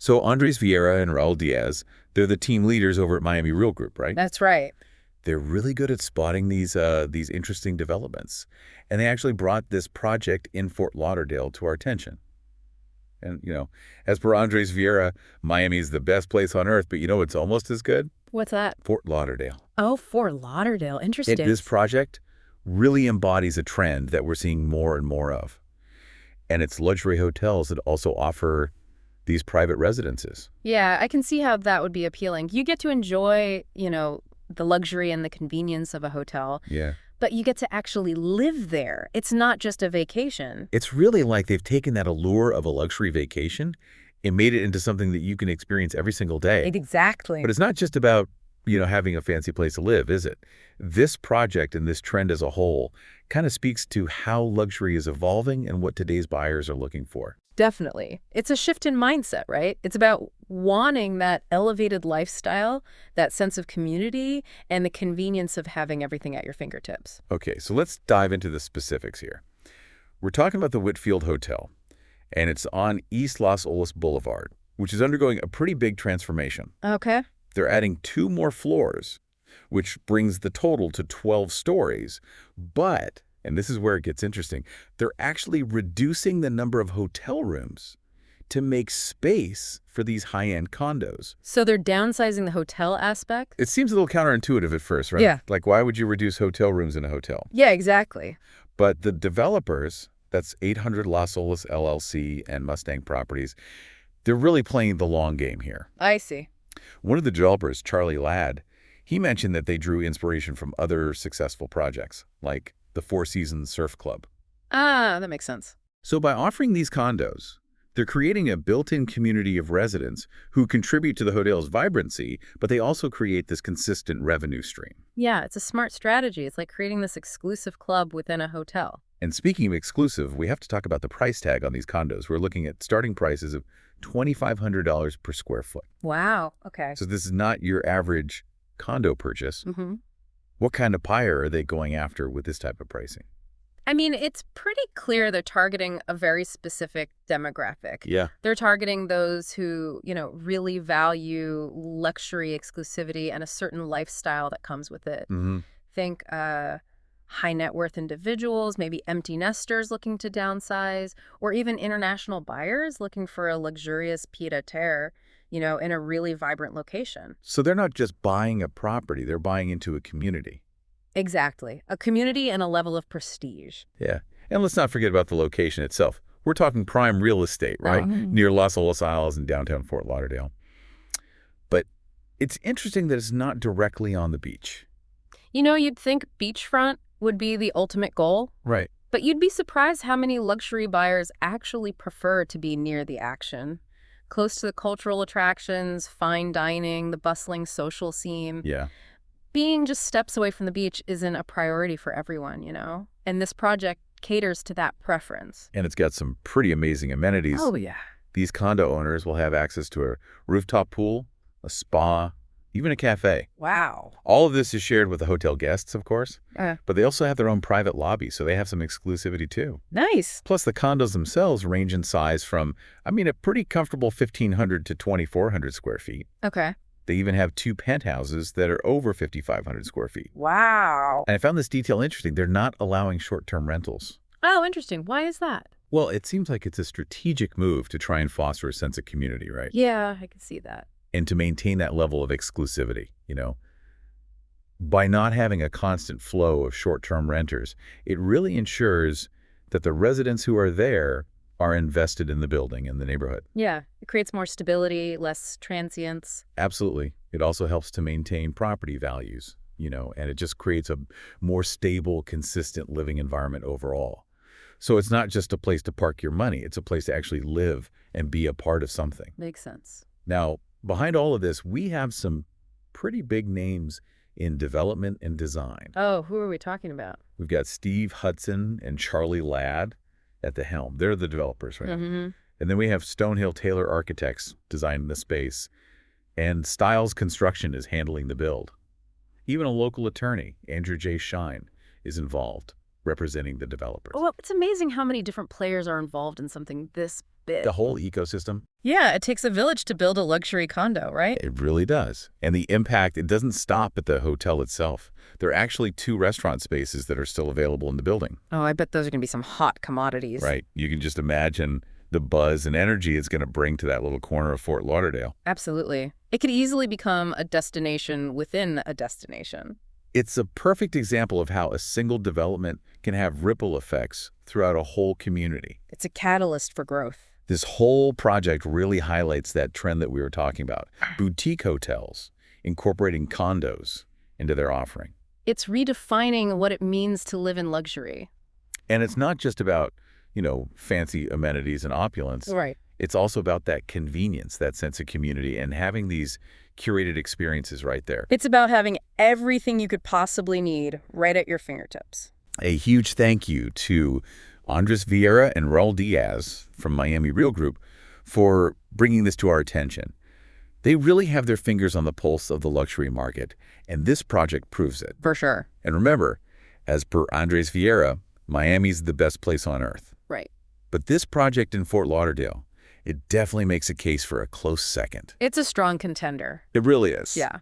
So andresvieira and rauldiaz, they're the team leaders over at Miami Real Group, right? That's right. They're really good at spotting these interesting developments. And they actually brought this project in Fort Lauderdale to our attention. And, as per Andres Vieira, Miami is the best place on earth, but it's almost as good? What's that? Fort Lauderdale. Oh, Fort Lauderdale. Interesting. This project really embodies a trend that we're seeing more and more of. And it's luxury hotels that also offer these private residences. Yeah, I can see how that would be appealing. You get to enjoy, the luxury and the convenience of a hotel. Yeah. But you get to actually live there. It's not just a vacation. It's really like they've taken that allure of a luxury vacation and made it into something that you can experience every single day. Exactly. But it's not just about, having a fancy place to live, is it? This project and this trend as a whole kind of speaks to how luxury is evolving and what today's buyers are looking for. Definitely. It's a shift in mindset, right? It's about wanting that elevated lifestyle, that sense of community, and the convenience of having everything at your fingertips. Okay, so let's dive into the specifics here. We're talking about the Whitfield Hotel, and it's on East Los Olas Boulevard, which is undergoing a pretty big transformation. Okay. They're adding 2 more floors, which brings the total to 12 stories. But, and this is where it gets interesting, they're actually reducing the number of hotel rooms to make space for these high-end condos. So they're downsizing the hotel aspect? It seems a little counterintuitive at first, right? Yeah. Like, why would you reduce hotel rooms in a hotel? Yeah, exactly. But the developers, that's 800 Las Olas LLC and Mustang Properties, they're really playing the long game here. I see. One of the developers, Charlie Ladd, he mentioned that they drew inspiration from other successful projects, like the Four Seasons Surf Club. Ah, that makes sense. So by offering these condos, they're creating a built-in community of residents who contribute to the hotel's vibrancy, but they also create this consistent revenue stream. Yeah, it's a smart strategy. It's like creating this exclusive club within a hotel. And speaking of exclusive, we have to talk about the price tag on these condos. We're looking at starting prices of $2,500 per square foot. Wow. Okay. So this is not your average condo purchase. Mm-hmm. What kind of buyer are they going after with this type of pricing? I mean, it's pretty clear they're targeting a very specific demographic. Yeah. They're targeting those who, really value luxury, exclusivity, and a certain lifestyle that comes with it. Mm-hmm. Think high net worth individuals, maybe empty nesters looking to downsize, or even international buyers looking for a luxurious pied-à-terre, in a really vibrant location. So they're not just buying a property, they're buying into a community. Exactly. A community and a level of prestige. Yeah. And let's not forget about the location itself. We're talking prime real estate, right? Mm-hmm. Near Los Olas Isles in downtown Fort Lauderdale. But it's interesting that it's not directly on the beach. You'd think beachfront would be the ultimate goal. Right. But you'd be surprised how many luxury buyers actually prefer to be near the action, close to the cultural attractions, fine dining, the bustling social scene. Yeah. Being just steps away from the beach isn't a priority for everyone, And this project caters to that preference. And it's got some pretty amazing amenities. Oh, yeah. These condo owners will have access to a rooftop pool, a spa, even a cafe. Wow. All of this is shared with the hotel guests, of course, but they also have their own private lobby, so they have some exclusivity too. Nice. Plus, the condos themselves range in size from, a pretty comfortable 1,500 to 2,400 square feet. Okay. They even have 2 penthouses that are over 5,500 square feet. Wow. And I found this detail interesting. They're not allowing short-term rentals. Oh, interesting. Why is that? Well, it seems like it's a strategic move to try and foster a sense of community, right? Yeah, I can see that. And to maintain that level of exclusivity, By not having a constant flow of short-term renters, it really ensures that the residents who are there are invested in the building and the neighborhood. Yeah, it creates more stability, less transience. Absolutely. It also helps to maintain property values, and it just creates a more stable, consistent living environment overall. So it's not just a place to park your money. It's a place to actually live and be a part of something. Makes sense. Now, behind all of this, we have some pretty big names in development and design. Oh, who are we talking about? We've got Steve Hudson and Charlie Ladd at the helm. They're the developers, right? Mm-hmm. And then we have Stonehill Taylor Architects designing the space, and Stiles Construction is handling the build. Even a local attorney, Andrew J. Shine, is involved, representing the developers. Well, it's amazing how many different players are involved in something this bit. The whole ecosystem. Yeah, it takes a village to build a luxury condo, right? It really does. And the impact, it doesn't stop at the hotel itself. There are actually 2 restaurant spaces that are still available in the building. Oh, I bet those are going to be some hot commodities. Right. You can just imagine the buzz and energy it's going to bring to that little corner of Fort Lauderdale. Absolutely. It could easily become a destination within a destination. It's a perfect example of how a single development can have ripple effects throughout a whole community. It's a catalyst for growth. This whole project really highlights that trend that we were talking about. Boutique hotels incorporating condos into their offering. It's redefining what it means to live in luxury. And it's not just about, fancy amenities and opulence. Right. It's also about that convenience, that sense of community, and having these curated experiences right there. It's about having everything you could possibly need right at your fingertips. A huge thank you to andresvieira and rauldiaz from Miami Real Group for bringing this to our attention. They really have their fingers on the pulse of the luxury market, and this project proves it. For sure. And remember, as per andresvieira, Miami's the best place on earth. Right. But this project in Fort Lauderdale, it definitely makes a case for a close second. It's a strong contender. It really is. Yeah.